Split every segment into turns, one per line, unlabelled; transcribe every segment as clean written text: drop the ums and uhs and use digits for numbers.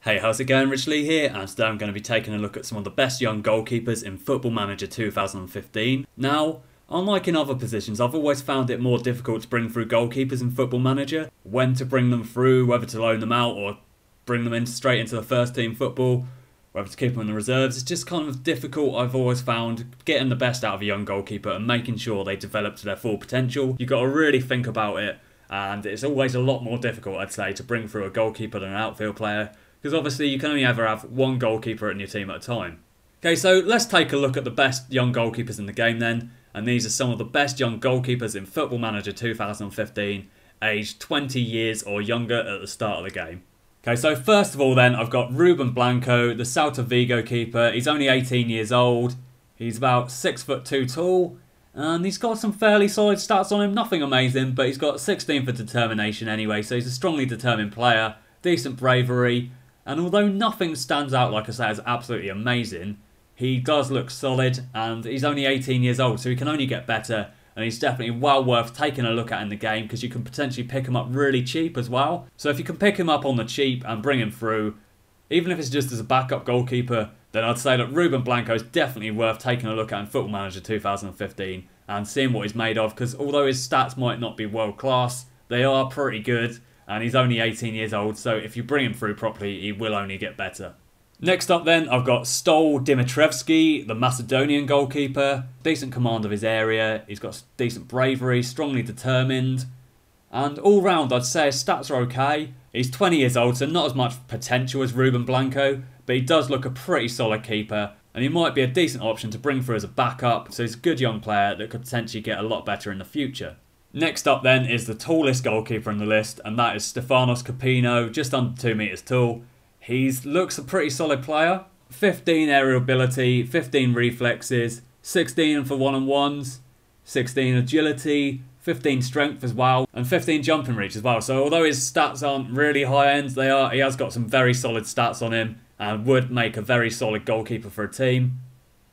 Hey, how's it going? Rich Lee here, and today I'm going to be taking a look at some of the best young goalkeepers in Football Manager 2015. Now, unlike in other positions, I've always found it more difficult to bring through goalkeepers in Football Manager. When to bring them through, whether to loan them out or bring them in straight into the first team football, whether to keep them in the reserves. It's just kind of difficult, I've always found, getting the best out of a young goalkeeper and making sure they develop to their full potential. You've got to really think about it, and it's always a lot more difficult, I'd say, to bring through a goalkeeper than an outfield player. Because obviously you can only ever have one goalkeeper in your team at a time. Okay, so let's take a look at the best young goalkeepers in the game then. And these are some of the best young goalkeepers in Football Manager 2015, aged 20 years or younger at the start of the game. Okay, so first of all then, I've got Ruben Blanco, the Celta Vigo keeper. He's only 18 years old. He's about 6'2" tall. And he's got some fairly solid stats on him. Nothing amazing, but he's got 16 for determination anyway. So he's a strongly determined player. Decent bravery. And although nothing stands out, like I say, as absolutely amazing, he does look solid, and he's only 18 years old, so he can only get better, and he's definitely well worth taking a look at in the game, because you can potentially pick him up really cheap as well. So if you can pick him up on the cheap and bring him through, even if it's just as a backup goalkeeper, then I'd say that Ruben Blanco is definitely worth taking a look at in Football Manager 2015 and seeing what he's made of, because although his stats might not be world class, they are pretty good. And he's only 18 years old, so if you bring him through properly, he will only get better. Next up then, I've got Stefan Dimitrovski, the Macedonian goalkeeper. Decent command of his area, he's got decent bravery, strongly determined. And all round, I'd say his stats are okay. He's 20 years old, so not as much potential as Ruben Blanco, but he does look a pretty solid keeper. And he might be a decent option to bring through as a backup, so he's a good young player that could potentially get a lot better in the future. Next up then is the tallest goalkeeper on the list, and that is Stefanos Capino, just under 2 metres tall. He looks a pretty solid player. 15 aerial ability, 15 reflexes, 16 for one-on-ones, 16 agility, 15 strength as well, and 15 jumping reach as well. So although his stats aren't really high end, he has got some very solid stats on him and would make a very solid goalkeeper for a team.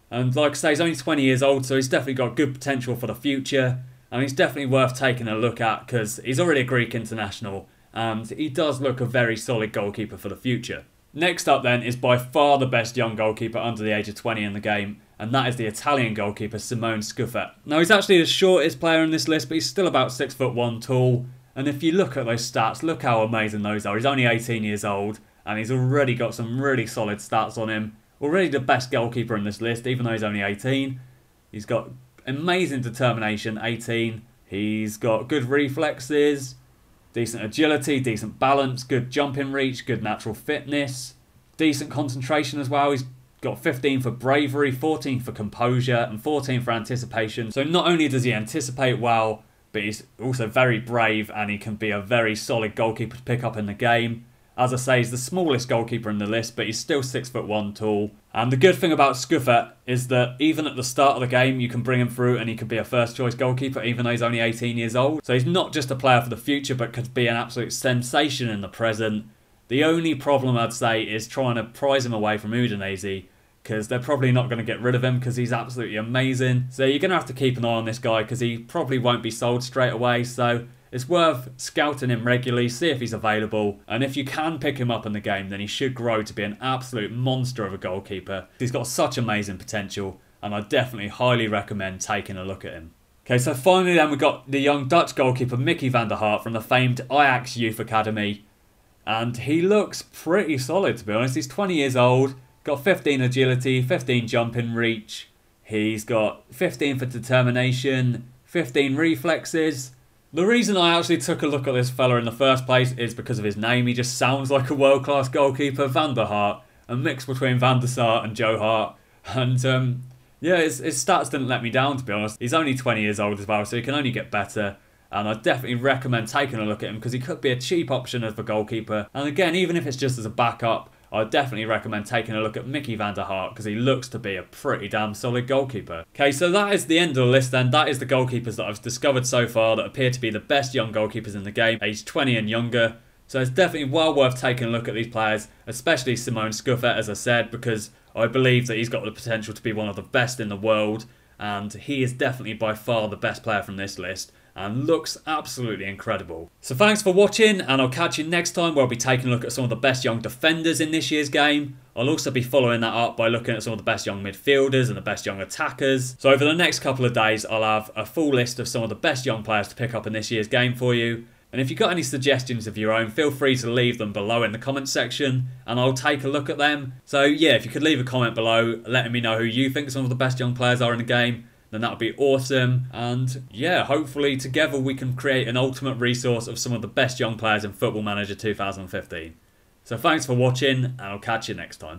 And like I say, he's only 20 years old, so he's definitely got good potential for the future. And he's definitely worth taking a look at because he's already a Greek international and he does look a very solid goalkeeper for the future. Next up then is by far the best young goalkeeper under the age of 20 in the game, and that is the Italian goalkeeper Simone Scuffet. Now he's actually the shortest player in this list, but he's still about 6'1" tall, and if you look at those stats, look how amazing those are. He's only 18 years old and he's already got some really solid stats on him. Already the best goalkeeper in this list, even though he's only 18. He's got amazing determination, 18. He's got good reflexes, decent agility, decent balance, good jumping reach, good natural fitness, decent concentration as well. He's got 15 for bravery, 14 for composure, and 14 for anticipation. So not only does he anticipate well, but he's also very brave, and he can be a very solid goalkeeper to pick up in the game. As I say, he's the smallest goalkeeper in the list, but he's still 6'1" tall. And the good thing about Scuffet is that even at the start of the game, you can bring him through and he could be a first choice goalkeeper, even though he's only 18 years old. So he's not just a player for the future, but could be an absolute sensation in the present. The only problem, I'd say, is trying to prize him away from Udinese, because they're probably not going to get rid of him because he's absolutely amazing. So you're going to have to keep an eye on this guy because he probably won't be sold straight away. So it's worth scouting him regularly, see if he's available, and if you can pick him up in the game, then he should grow to be an absolute monster of a goalkeeper. He's got such amazing potential, and I definitely highly recommend taking a look at him. Okay, so finally then we've got the young Dutch goalkeeper Mickey van der Hart from the famed Ajax Youth Academy, and he looks pretty solid, to be honest. He's 20 years old, got 15 agility, 15 jumping reach, he's got 15 for determination, 15 reflexes. The reason I actually took a look at this fella in the first place is because of his name. He just sounds like a world-class goalkeeper, Van der Hart, a mix between Van der Sar and Joe Hart. And yeah, his stats didn't let me down, to be honest. He's only 20 years old as well, so he can only get better. And I definitely recommend taking a look at him because he could be a cheap option as a goalkeeper. And again, even if it's just as a backup, I definitely recommend taking a look at Mickey van der Hart because he looks to be a pretty damn solid goalkeeper. Okay, so that is the end of the list then. That is the goalkeepers that I've discovered so far that appear to be the best young goalkeepers in the game, aged 20 and younger. So it's definitely well worth taking a look at these players, especially Simone Scuffet, as I said, because I believe that he's got the potential to be one of the best in the world, and he is definitely by far the best player from this list. and looks absolutely incredible. So thanks for watching, and I'll catch you next time where I'll be taking a look at some of the best young defenders in this year's game. I'll also be following that up by looking at some of the best young midfielders and the best young attackers. So over the next couple of days, I'll have a full list of some of the best young players to pick up in this year's game for you. And if you've got any suggestions of your own, feel free to leave them below in the comments section and I'll take a look at them. So yeah, if you could leave a comment below letting me know who you think some of the best young players are in the game, then that would be awesome. And yeah, hopefully together we can create an ultimate resource of some of the best young players in Football Manager 2015. So thanks for watching, and I'll catch you next time.